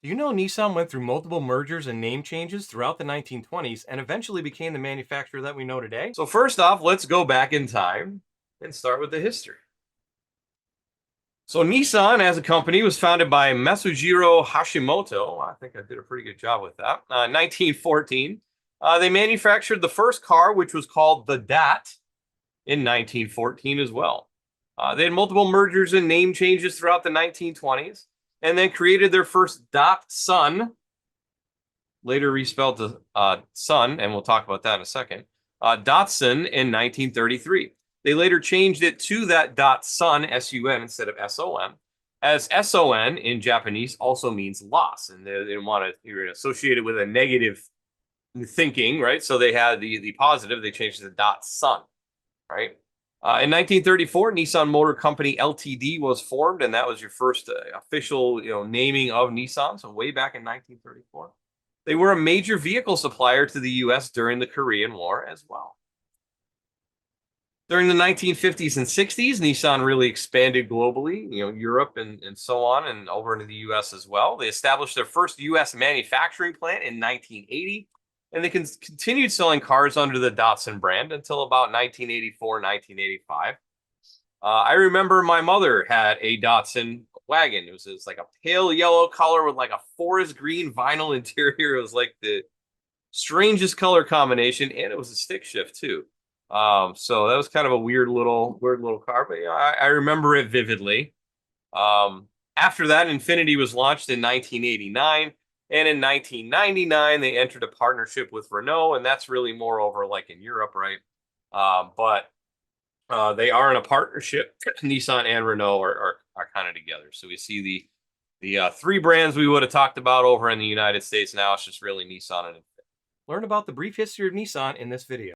Do you know Nissan went through multiple mergers and name changes throughout the 1920s and eventually became the manufacturer that we know today? So, first off, let's go back in time and start with the history. So, Nissan as a company was founded by Masujiro Hashimoto. I think I did a pretty good job with that. 1914. They manufactured the first car, which was called the DAT, in 1914 as well. They had multiple mergers and name changes throughout the 1920s and then created their first Dot Sun, later respelled to Sun, and we'll talk about that in a second, Datsun in 1933. They later changed it to that Dot Sun, S-U-N, instead of S-O-N, as S-O-N in Japanese also means loss, and they didn't want to associate it with a negative thinking, right? So they had the positive, they changed it to Dot Sun, right? In 1934, Nissan Motor Company Ltd. was formed, and that was your first official, naming of Nissan. So way back in 1934, they were a major vehicle supplier to the U.S. during the Korean War as well. During the 1950s and 60s, Nissan really expanded globally, Europe and so on, and over into the U.S. as well. They established their first U.S. manufacturing plant in 1980. And they continued selling cars under the Datsun brand until about 1984, 1985. I remember my mother had a Datsun wagon. It was like a pale yellow color with like a forest green vinyl interior. It was like the strangest color combination, and it was a stick shift too. So that was kind of a weird little car, but I remember it vividly. After that, Infiniti was launched in 1989. And in 1999, they entered a partnership with Renault, and that's really more over like in Europe, right? But they are in a partnership. Nissan and Renault are kind of together. So we see the three brands we would have talked about over in the United States. Now it's just really Nissan and Infiniti. Learn about the brief history of Nissan in this video.